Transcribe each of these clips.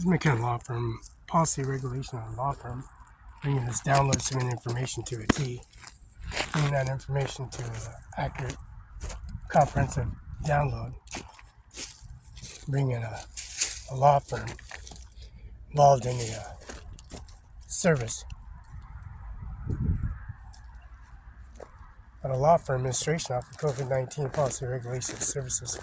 making a law firm, policy regulation on a law firm, bringing this download some information to a T, bringing that information to an accurate, comprehensive download, bringing a law firm involved in the service. But a law firm administration off of COVID-19 policy regulation services.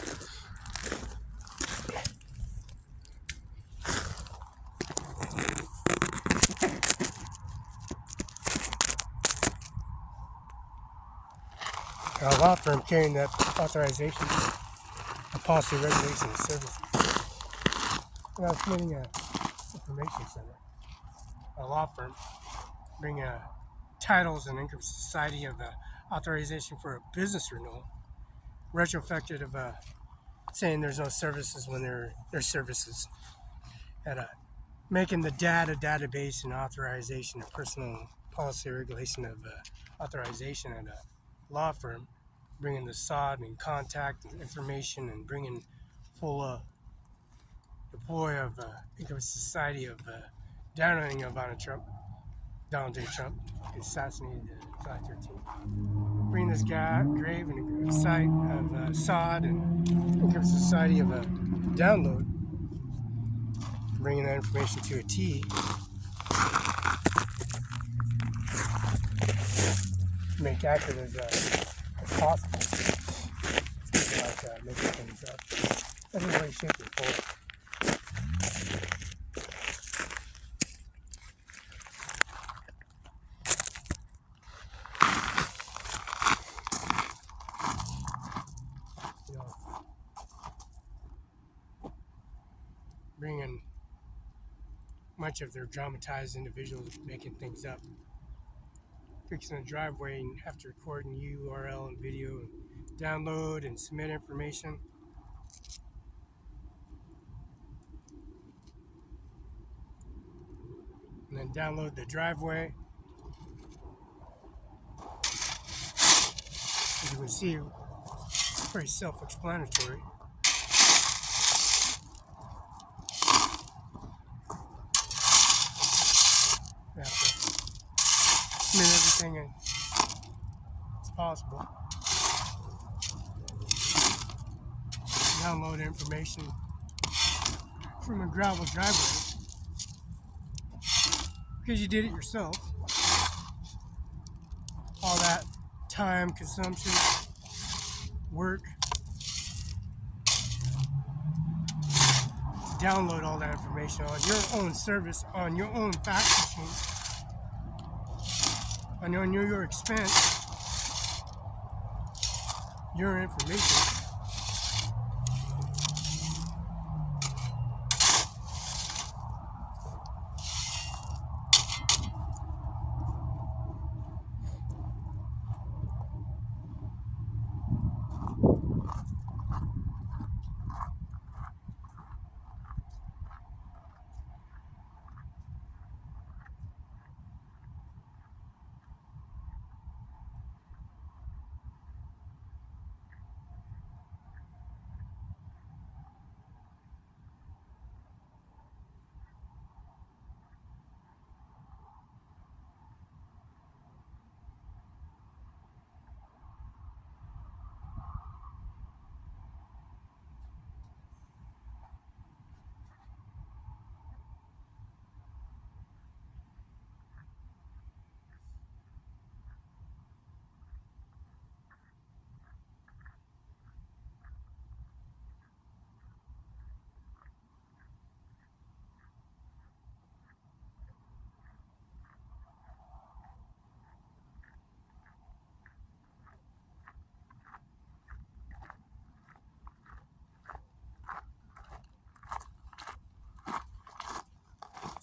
A law firm carrying that authorization of policy regulation services. And I was creating an information center. A law firm bring titles and income society of authorization for a business renewal, retrospective of saying there's no services when there's services, at making the database and authorization of personal policy regulation of authorization at a law firm, bringing the SOD and contact and information and bringing full deploy of income society of downloading of Donald J. Trump, assassinated July 13th. Bringing this grave and site of SOD and income society of a download, bringing that information to a T, make accurate as possible. It's like making things up. Every way, shape, or form. Bringing much of their dramatized individuals making things up. Fixing a driveway and have to record in URL and video and download and submit information. And then download the driveway. As you can see, it's pretty self-explanatory. You have to submit everything as possible. Download information from a gravel driveway because you did it yourself. All that time, consumption, work. Download all that information on your own service, on your own fax machine, on your expense, your information.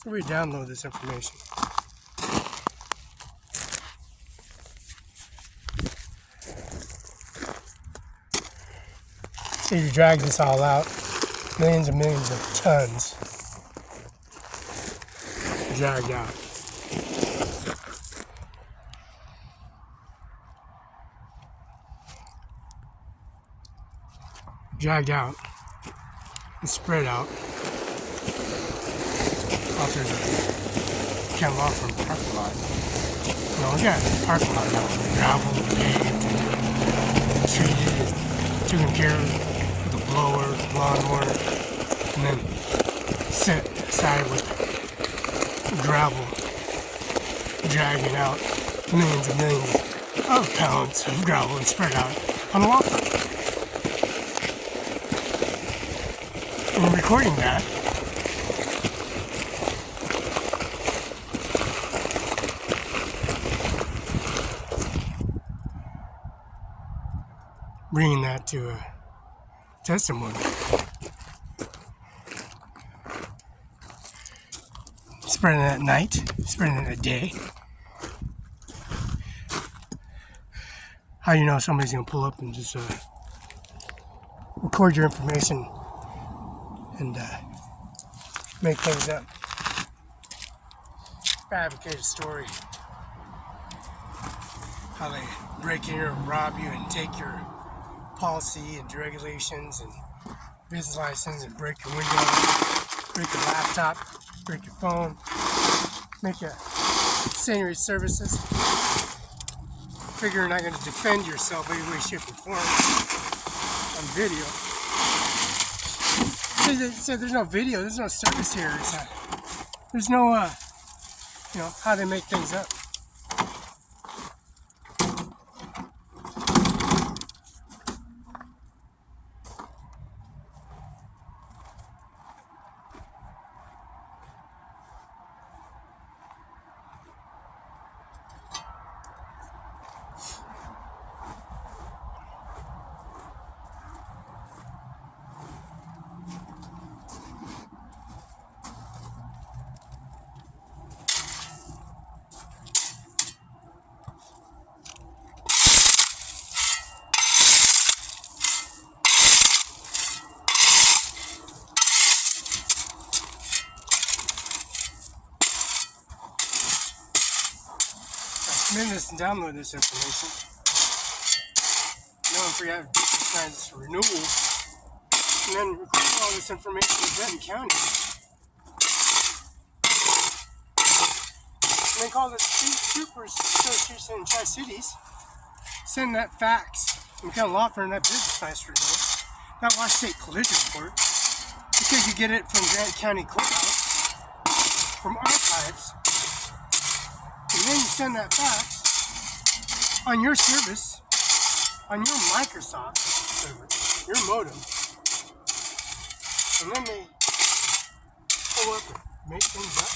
So we download this information. So you drag this all out, millions and millions of tons dragged out. Dragged out and spread out out through the Ken Law Firm parking lot. You know, we got a parking lot now, gravel, paved, treated, taken care of with a blower, lawnmower, and then set aside with gravel, dragging out millions and millions of pounds of gravel and spread out on the law firm. And recording that, bringing that to a testimony. Spreading it at night, spreading it at day. How you know somebody's gonna pull up and just record your information and make things up, fabricate a story, how they break in and rob you and take your policy and regulations and business license and break your window, break your laptop, break your phone, make you send your services. Figure you're not going to defend yourself any way, shape, or form on video. So there's no video, there's no service here. There's no, you know, how they make things up. Submit this and download this information. Knowing if we have business plans for renewal, and then record all this information in Benton County. And then call the State Troopers Association in Tri-Cities. Send that fax and become a law firm, that business license renewal, that Wash State collision report, because you get it from Grant County Courthouse, from archives. And then you send that fax on your service, on your Microsoft server, your modem, and then they pull up and make things up.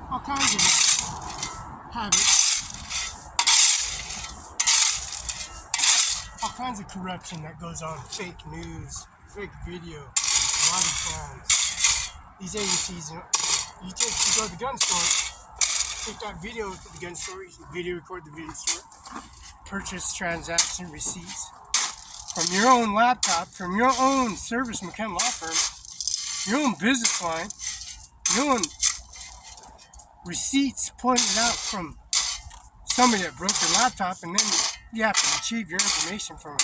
All kinds of habits, all kinds of corruption that goes on, fake news, fake video, body cams. These agencies, you go to the gun store, take that video to the gun store, video record the video store, purchase transaction receipts from your own laptop, from your own service McKen law firm, your own business line, your own receipts pointed out from somebody that broke your laptop, and then you have to retrieve your information from a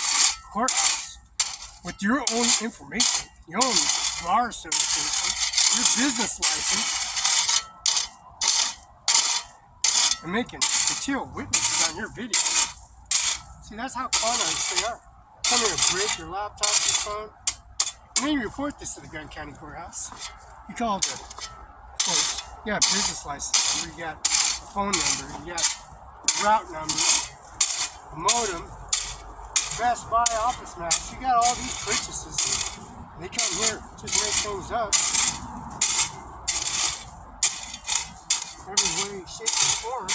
courthouse with your own information, your own bar certification, your business license, and making material witnesses on your video. See, that's how con artists they are. Come here to break your laptop, your phone, and then you report this to the Grant County Courthouse. You call the court. You got a business license number, you got a phone number, you got a route number, a modem, Best Buy office maps. You got all these purchases. They come here, just make things up. Every way, shape, and form.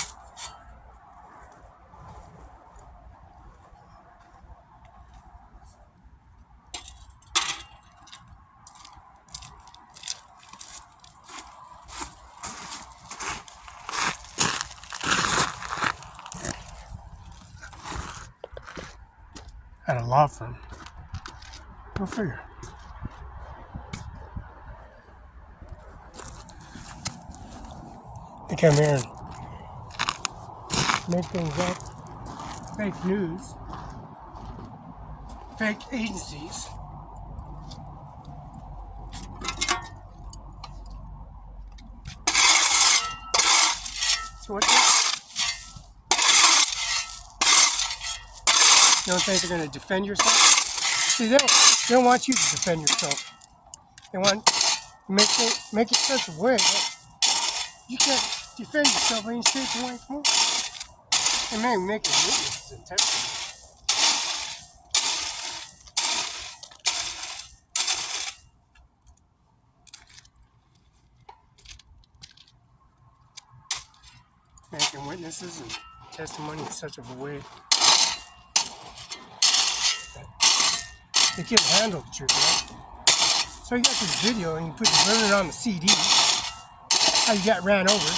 at a law firm. Go figure. They come here and make things up. Fake news. Fake agencies. So what's that? You don't think they're going to defend yourself? See, they don't want you to defend yourself. They want to make it such a way that you can't defend yourself any shape or form. They may make it witnesses and testimony. Making witnesses and testimony in such a way that they can't handle the truth, right? So you got this video and you burn it on the CD, how you got ran over.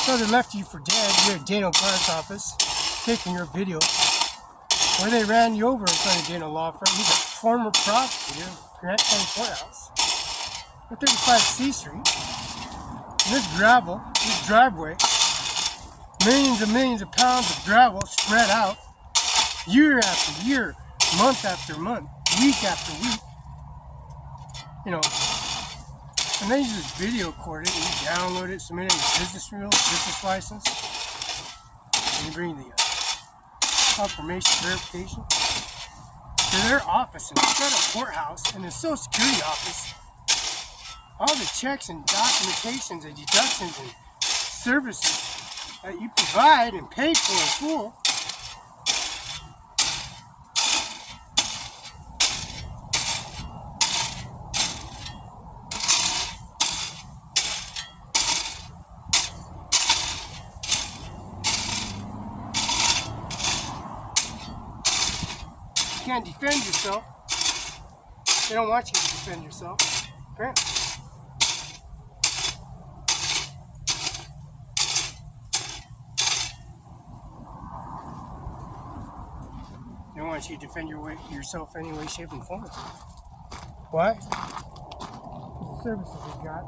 So they left you for dead. You're at Dano Clark's office, taking your video, where they ran you over in front of Dano Law Firm. He's a former prosecutor in Grant County Courthouse at 35 C Street. This gravel, this driveway, millions and millions of pounds of gravel spread out year after year, month after month, week after week. You know, and then you just video record it and you download it, submit it in your business reel, business license, and you bring the confirmation verification to their office in the federal courthouse and the Social Security office. All the checks and documentations and deductions and services that you provide and pay for in full. You can't defend yourself. They don't want you to defend yourself. Apparently. They don't want you to defend yourself any way, shape, and form. Why? The services you've got.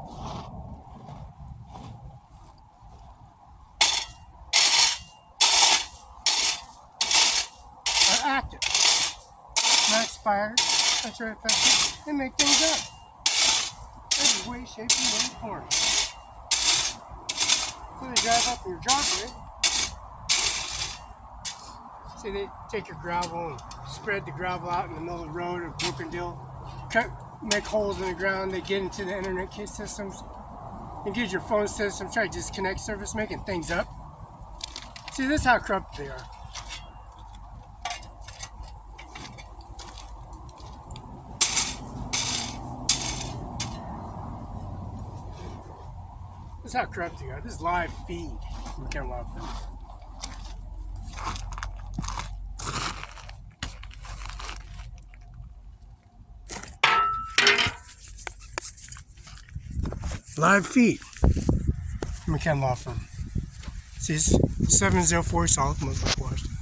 Are active. Not expired. That's right, effective. They make things up. Every way, shape, and form. So they drive up in your driveway. See, they take your gravel and spread the gravel out in the middle of the road or Brookendale, make holes in the ground. They get into the internet systems, engage your phone system, try to disconnect service, making things up. See, this is how corrupt they are. This is how corrupt they are. This is live feed from the law firm. Live feed from McKen Law Firm. See, it's 704 South Muslim Washington.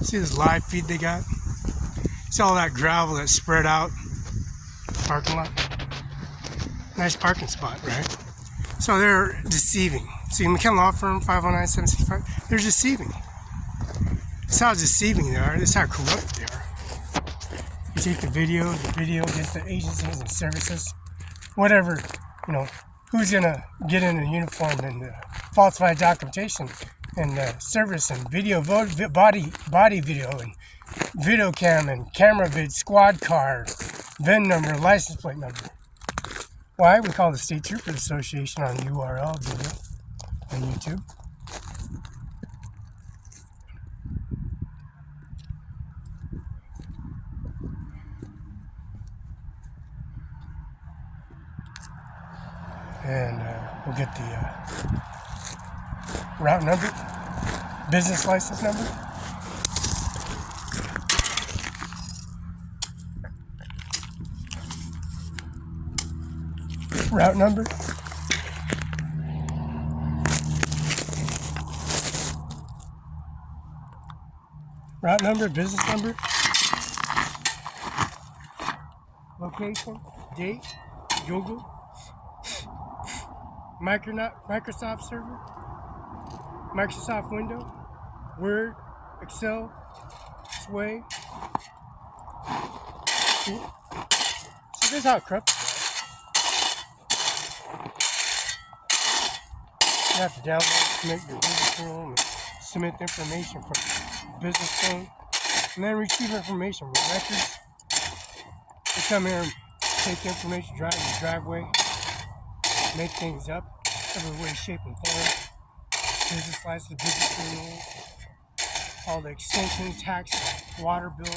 See this live feed they got? See all that gravel that's spread out parking lot? Nice parking spot, right? So they're deceiving. See, McKen Law Firm, 509-765, they're deceiving. This is how deceiving they are. This is how corrupt they are. You take the video gets the agencies and services, whatever. You know, who's gonna get in a uniform and falsify documentation and service and video, body video and video cam and camera vid, squad car, VIN number, license plate number. Why? We call the State Troopers Association on URL video on YouTube. And we'll get the route number, business license number. Route number. route number, business number, location, date, Google, Microsoft server, Microsoft window, Word, Excel, Sway. See, this is how corrupt it is. You have to download, submit your business rule, and submit the information for business thing, and then retrieve information with records. They come here and take information, drive your driveway, make things up, every way, shape, and form. Business license, business renewal, all the extension, tax, water bill,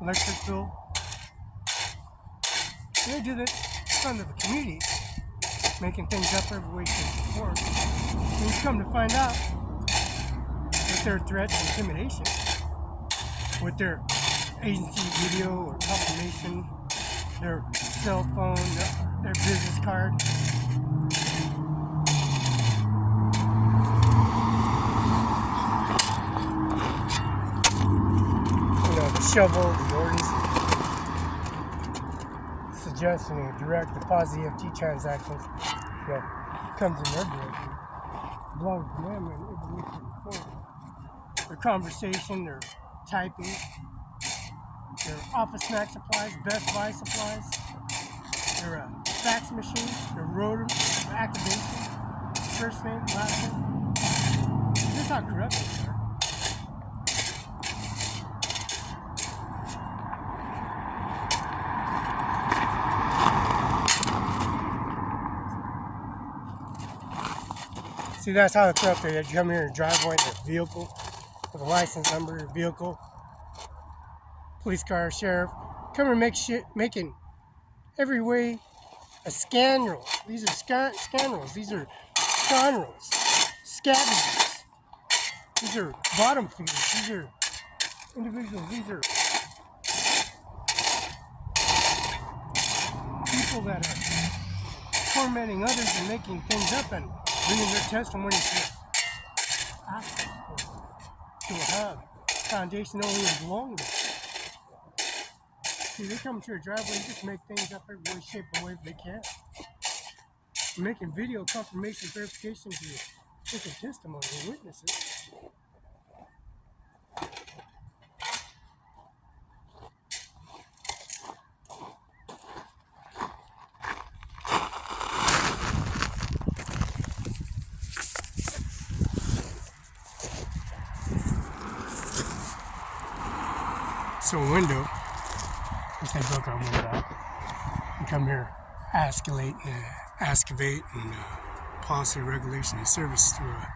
electric bill. They do this in front of the community, making things up every way, shape, and form. And you come to find out, with their threats and intimidation, with their agency video or confirmation, their cell phone, their business card. You know, the shovel, the ordinance, suggesting a direct deposit EFT transactions that comes in their direction. Belongs to them and every week before. Their conversation, their typing, their office snack supplies, Best Buy supplies, their fax machine, their rotor, their activation, first name, last name. This is how corrupt they are. See, that's how corrupt they are. You come here in a driveway, their vehicle, with a license number, your vehicle, police car, sheriff, come here and make shit, making every way a scandal. These are scandals. These are scoundrels, scavengers. These are bottom feeders. These are individuals. These are people that are tormenting others and making things up and bringing their testimony to access to a hub, foundation they don't even belong to. See, they come to your driveway and just make things up every way, shape, or way they can. Making video confirmation, verification to you, taking testimony and witnesses. So a window, which they broke our window out, and come here, excavate and policy, regulation, and service through a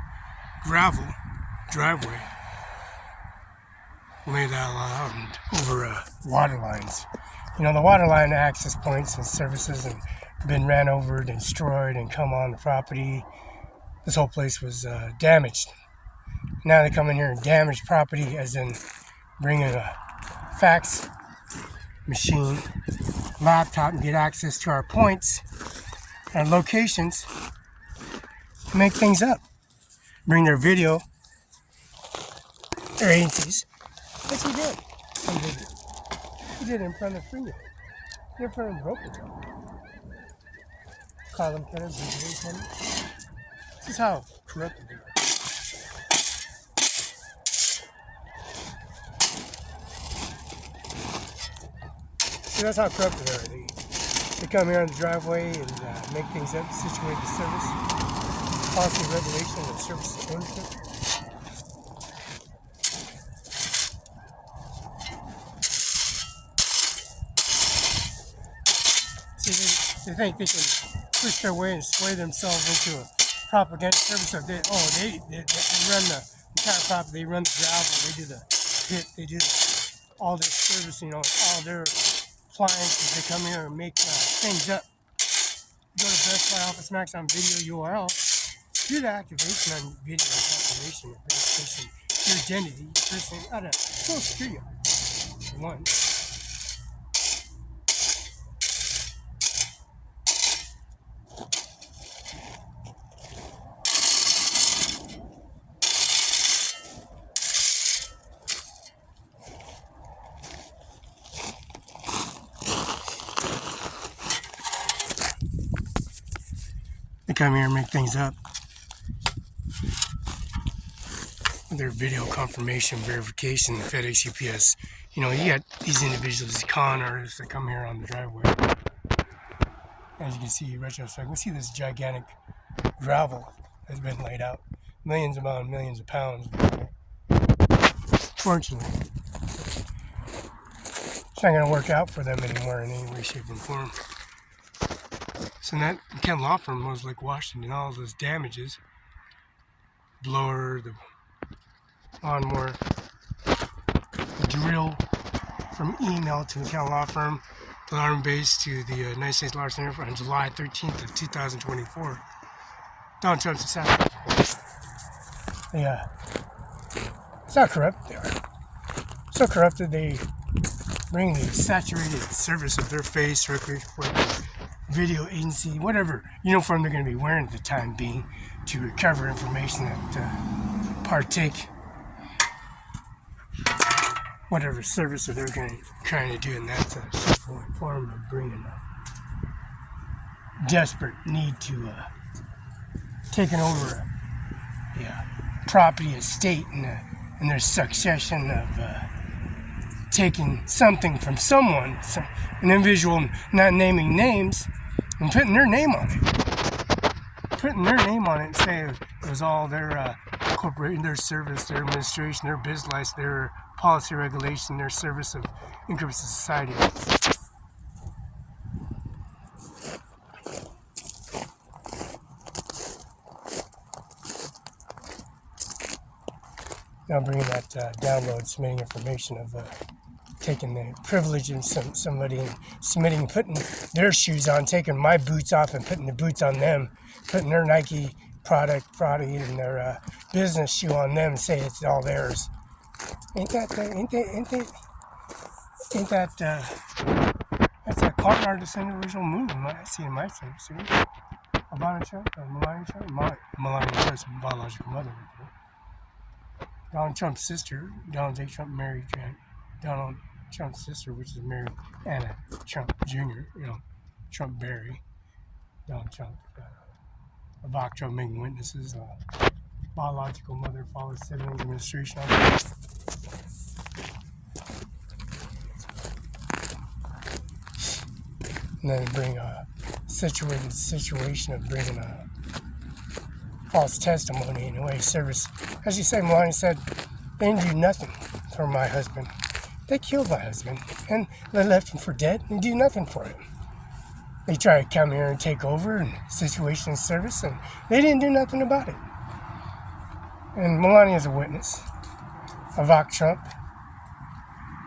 gravel driveway, lay that all out and over water lines. You know, the water line access points and services and been ran over, destroyed, and come on the property. This whole place was damaged. Now they come in here and damage property, as in bringing a fax machine, laptop, and get access to our points, our locations, make things up. Bring their video, their agencies. That's what he did. He did it in front of Freeman. He did it in front of Broken. Call them tenants, visiting tenants. This is how corrupt they are. See, that's how corrupt they are. They come here on the driveway and make things up, situate the service, policy, regulation, and service ownership. See, they think they can push their way and sway themselves into a propaganda service. So they run the entire property, they run the gravel, they do the pit, they do all this service, you know, all their appliances. They come here and make things up. Go to Best Buy Office Max on video URL, do the activation on video confirmation and verification, your identity, your first name, out of Social Security for one. come here and make things up. Their video confirmation, verification, FedEx, UPS. You know, you got these individuals, these con artists that come here on the driveway. As you can see, retrospect, we see this gigantic gravel has been laid out. Millions upon millions of pounds. Fortunately, it's not going to work out for them anymore in any way, shape, and form. So that Kent law firm was like Washington, all those damages. Blower, the lawnmower, the drill from email to the Kent law firm, the alarm base to the United States Law Center on July 13th of 2024. Donald Trump's assassination. Yeah. It's not corrupt, they are. So corrupted they bring the saturated surface of their face, record, video agency, whatever uniform they're going to be wearing at the time being to recover information that partake whatever service that they're trying to do, and that's a form of bringing a desperate need to taking over a property, estate, and their succession of taking something from someone, an individual, not naming names, and putting their name on it. Putting their name on it and saying it was all their corporation, their service, their administration, their biz license, their policy regulation, their service of increase to society. Now bringing that download, submitting information of taking the privilege of somebody and submitting, putting their shoes on, taking my boots off and putting the boots on them, putting their Nike product and their business shoe on them and say it's all theirs. Ain't that that's a con artist individual move I see in my service. Ivanka Trump, Melania Trump's biological mother. Donald Trump's sister, Donald J. Trump married Donald Trump's sister, which is married Anna Trump Jr., Trump Barry, Donald Trump, Ivanka Trump making witnesses, biological mother, father, siblings, administration. And then bring a situation of bringing a false testimony in a way, service. As you say, Melania said, they didn't do nothing for my husband. They killed my husband, and they left him for dead and do nothing for him. They try to come here and take over and situation and service, and they didn't do nothing about it. And Melania is a witness. Ivanka Trump,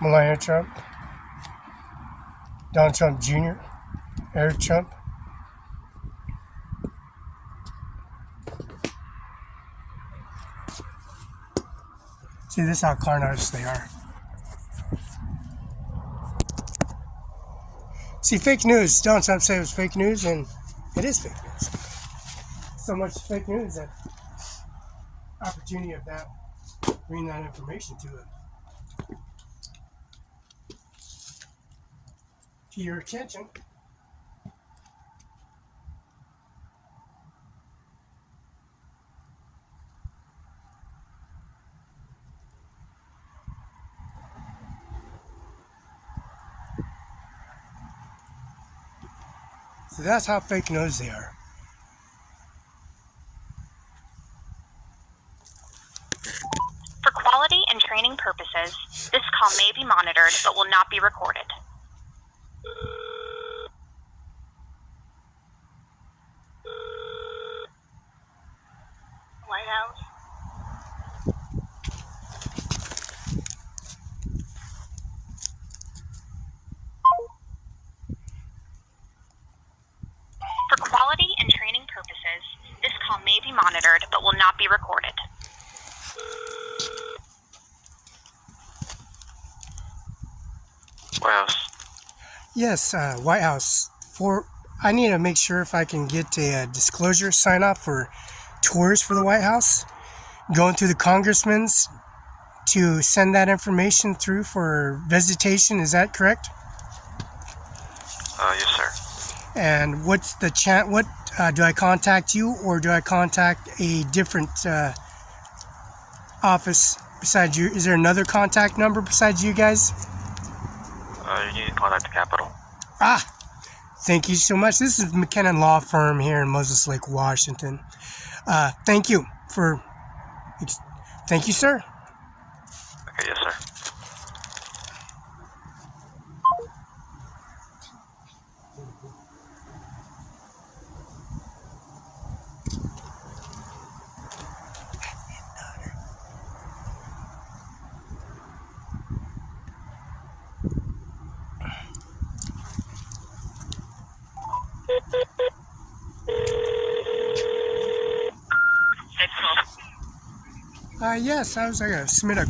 Melania Trump, Donald Trump Jr., Eric Trump. See, this is how con artists they are. See, fake news. Donald Trump said it was fake news, and it is fake news. So much fake news that opportunity of that, bring that information to your attention. So that's how fake news they are. For quality and training purposes, this call may be monitored but will not be recorded. White House. For quality and training purposes, this call may be monitored but will not be recorded. White House. Yes, White House. I need to make sure if I can get a disclosure sign off for tours for the White House, going through the congressmen's to send that information through for visitation. Is that correct? Yes, sir. And what's the what do I contact you, or do I contact a different office besides you? Is there another contact number besides you guys? You need to contact the Capitol. Thank you so much. This is McKinnon Law Firm here in Moses Lake, Washington. Thank you, sir. Okay, yes, sir. Yes, I was going to submit a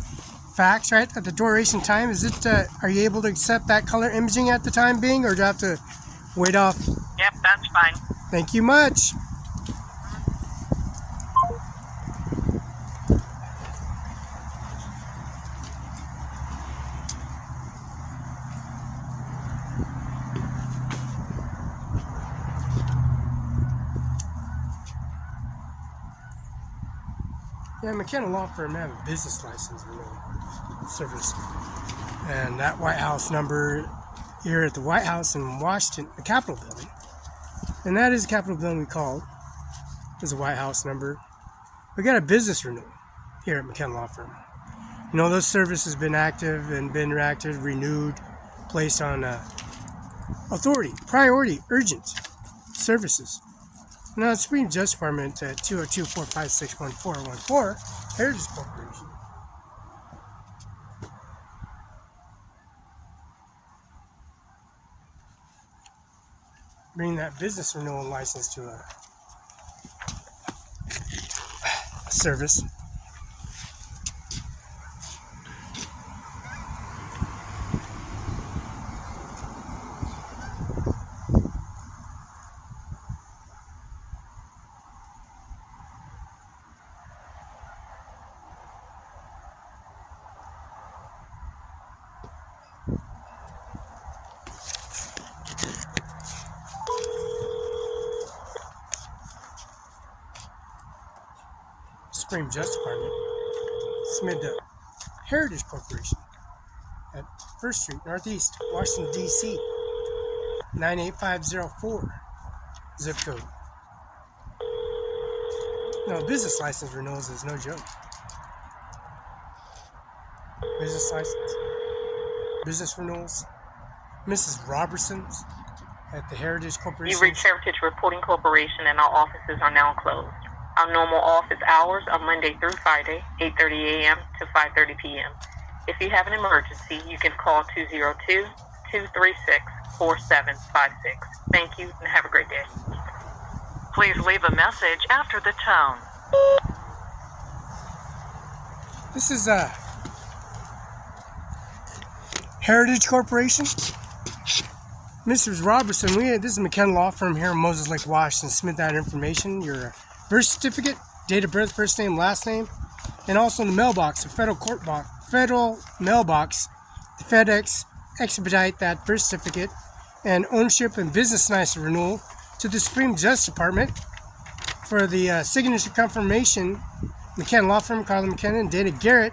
fax, right, at the duration time. Is it, are you able to accept that color imaging at the time being, or do I have to wait off? Yep, that's fine. Thank you much. Yeah, McKenna Law Firm have a business license service. And that White House number here at the White House in Washington, the Capitol building. And that is the Capitol building we called. There's a White House number. We got a business renewal here at McKenna Law Firm. You know, those services has been active and been reactive, renewed, placed on authority, priority, urgent services. Now, the Supreme Justice Department at 202-456-1414, Heritage Corporation. Bring that business renewal license to a service. Supreme Justice Department submitted to Heritage Corporation at 1st Street, Northeast, Washington, D.C., 98504, zip code. No, business license renewals is no joke. Business license, business renewals. Mrs. Robertson's at the Heritage Corporation. You reached Heritage Reporting Corporation, and our offices are now closed. Our normal office hours are Monday through Friday, 8:30 a.m. to 5:30 p.m. If you have an emergency, you can call 202-236-4756. Thank you, and have a great day. Please leave a message after the tone. This is Heritage Corporation. Mrs. Robertson, this is McKenna Law Firm here in Moses Lake, Washington. Submit that information, your birth certificate, date of birth, first name, last name, and also in the mailbox, the federal mailbox, the FedEx, expedite that birth certificate and ownership and business license renewal to the Supreme Justice Department for the signature confirmation. McKenna Law Firm, Carla McKenna and Dana Garrett.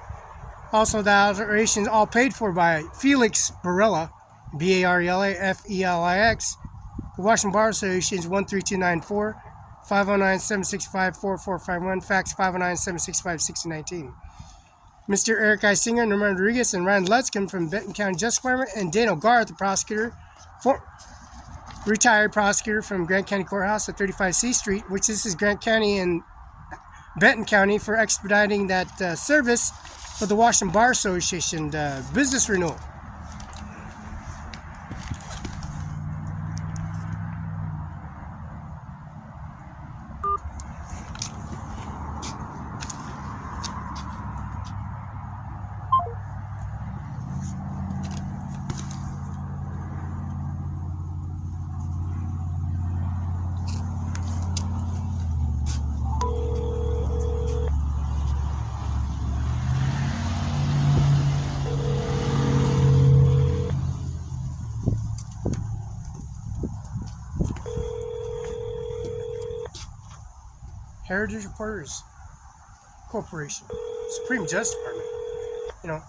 Also, the alterations all paid for by Felix Barela, Barela, Felix. The Washington Bar Association is 13294 509-765-4451, fax 509-765-6019. Mr. Eric I. Singer, Norman Rodriguez, and Ryan Lutzkin from Benton County Justice Department, and Dana Garth, the prosecutor, retired prosecutor from Grant County Courthouse at 35C Street, which this is Grant County and Benton County, for expediting that service for the Washington Bar Association business renewal. Heritage Reporters Corporation, Supreme Justice Department. You know,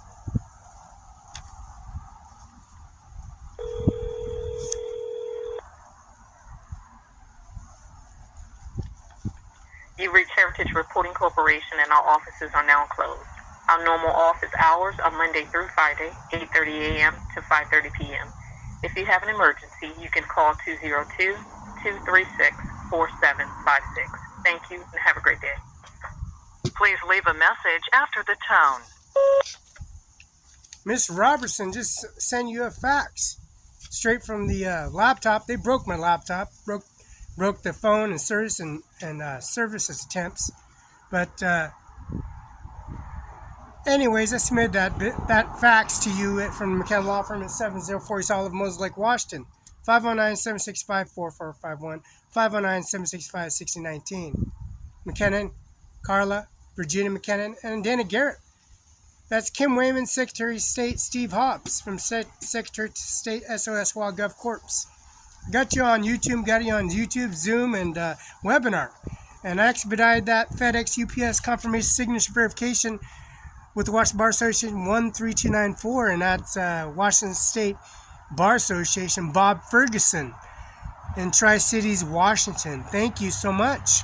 You've reached Heritage Reporting Corporation and our offices are now closed. Our normal office hours are Monday through Friday, 8:30 a.m. to 5:30 p.m. If you have an emergency, you can call 202-236-4756. Thank you and have a great day. Please leave a message after the tone. Miss Robertson just sent you a fax straight from the laptop. They broke my laptop, broke the phone and service and service attempts. But anyways, I submitted that fax to you from the McKenna Law Firm at 704 East Olive, Moses Lake, Washington. 509-765-4451, 509-765-6019. McKinnon, Carla, Virginia McKinnon, and Dana Garrett. That's Kim Wayman, Secretary of State Steve Hobbs from Secretary of State SOS Wild Gov Corps. Got you on YouTube, Zoom, and webinar. And I expedited that FedEx UPS confirmation signature verification with the Washington Bar Association 13294, and that's Washington State Bar Association, Bob Ferguson in Tri-Cities, Washington. Thank you so much.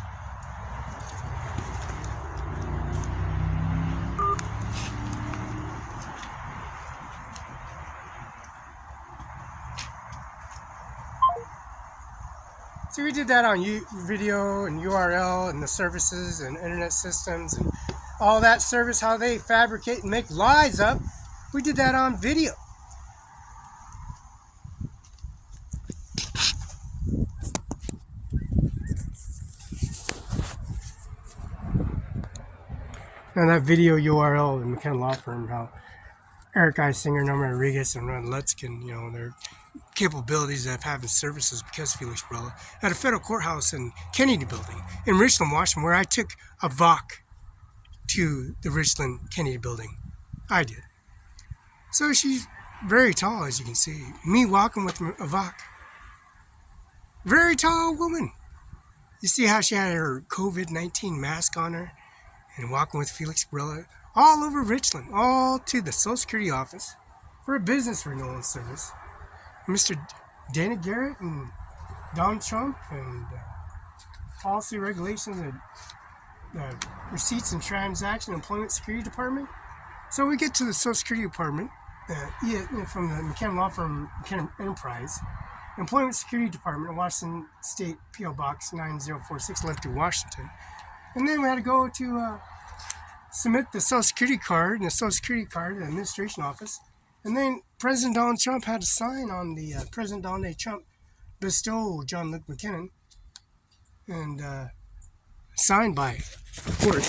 So we did that on video and URL and the services and internet systems and all that service, how they fabricate and make lies up. We did that on video. Now that video URL in the McKenna Law Firm, how Eric I. Singer, Norman Rodriguez, and Ron Lutzkin, their capabilities of having services because of Felix Barela at a federal courthouse in Kennedy Building in Richland, Washington, where I took a VOC to the Richland Kennedy Building. I did. So she's very tall, as you can see. Me walking with a VOC. Very tall woman. You see how she had her COVID-19 mask on her and walking with Felix Barela all over Richland, all to the Social Security office for a business renewal service. Mr. Dana Garrett and Donald Trump and policy regulations and receipts and transaction employment security department. So we get to the Social Security department from the McKenna Law Firm, McKenna Enterprise, employment security department, Washington State PO Box 9046, Lefty, Washington. And then we had to go to submit the Social Security card and the Social Security card in the administration office. And then President Donald Trump had to sign on the President Donald J. Trump bestow John Luke McKinnon. And signed by, of course,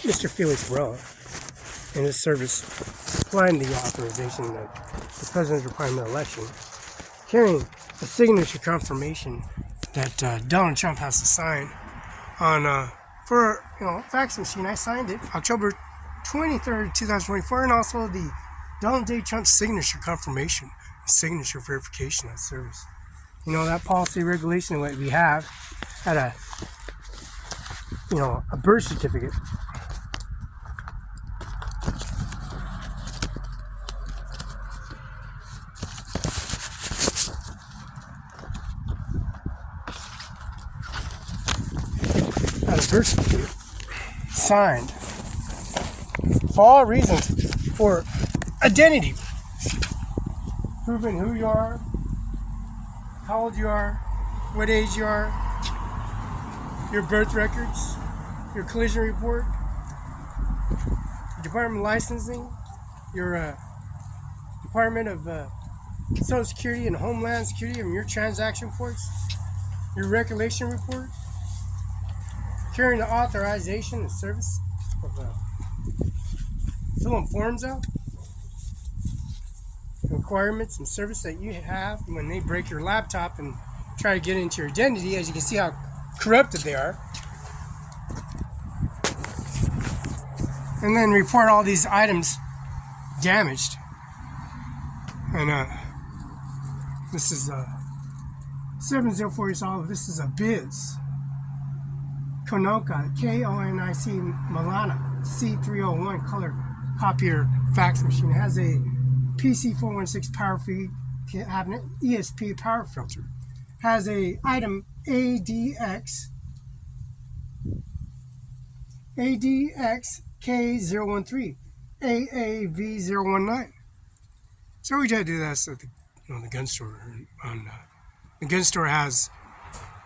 Mr. Felix Barela in his service applying the authorization of the President's Department election, carrying a signature confirmation that Donald Trump has to sign on for fax machine. I signed it October 23rd, 2024, and also the Donald J. Trump signature confirmation, signature verification of service. That policy regulation that we have at a birth certificate. At a birth certificate signed for all reasons, for identity, proving who you are, how old you are, what age you are, your birth records, your collision report, Department of Licensing, your Department of Social Security and Homeland Security, and your transaction reports, your regulation report, carrying the authorization and service of filling forms out, requirements and service that you have when they break your laptop and try to get into your identity. As you can see how corrupted they are. And then report all these items damaged. And this is 704 East Olive. This is a biz. Konica, K-O-N-I-C, Milana, C301 color copier fax machine. It has a PC416 power feed cabinet, ESP power filter. Has a item ADXK013, AAV019. So we try to do that at the gun store. The gun store has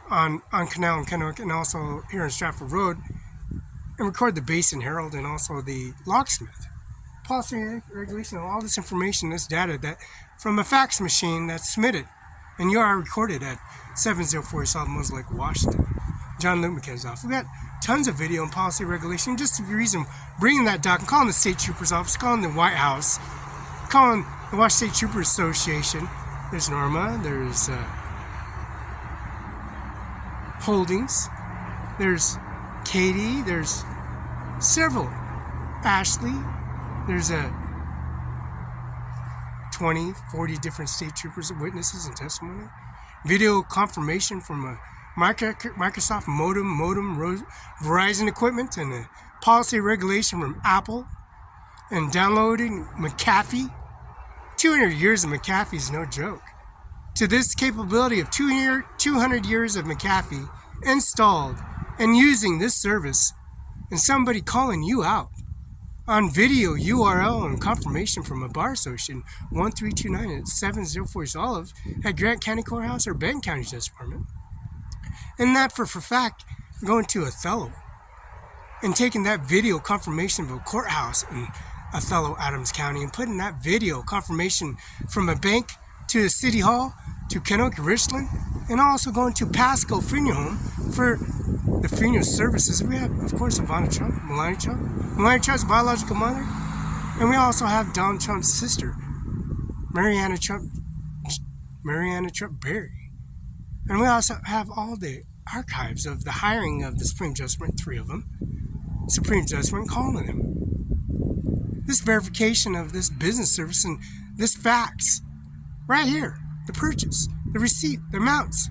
on Canal and Kennewick, and also here in Stratford Road, and record the Basin Herald and also the Locksmith. Policy, regulation, all this information, this data that from a fax machine that's submitted, and you are recorded at 704 South Moslake, Washington. John Luke McKinnon's office. We got tons of video and policy regulation. Just the reason bringing that doc, calling the State Trooper's office, calling the White House, calling the Washington State Troopers Association. There's Norma. There's Holdings. There's Katie. There's several. Ashley. There's 20, 40 different state troopers, witnesses, and testimony. Video confirmation from a Microsoft modem, Verizon equipment, and a policy regulation from Apple. And downloading McAfee. 200 years of McAfee is no joke. To this capability of 200 years of McAfee installed and using this service, and somebody calling you out on video, URL, and confirmation from a bar association 1329 at 704 East Olive at Grant County Courthouse or Benton County Justice Department. And that for fact, going to Othello and taking that video confirmation of a courthouse in Othello, Adams County, and putting that video confirmation from a bank to the city hall to Kennewick, Richland, and also going to Pasco Funeral Home for the funeral services. We have, of course, Ivanka Trump, Melania Trump's biological mother, and we also have Donald Trump's sister, Mariana Trump Berry. And we also have all the archives of the hiring of the Supreme Judgment, 3 of them, Supreme Judgment calling him. This verification of this business service and this fax right here, the purchase, the receipt, the amounts,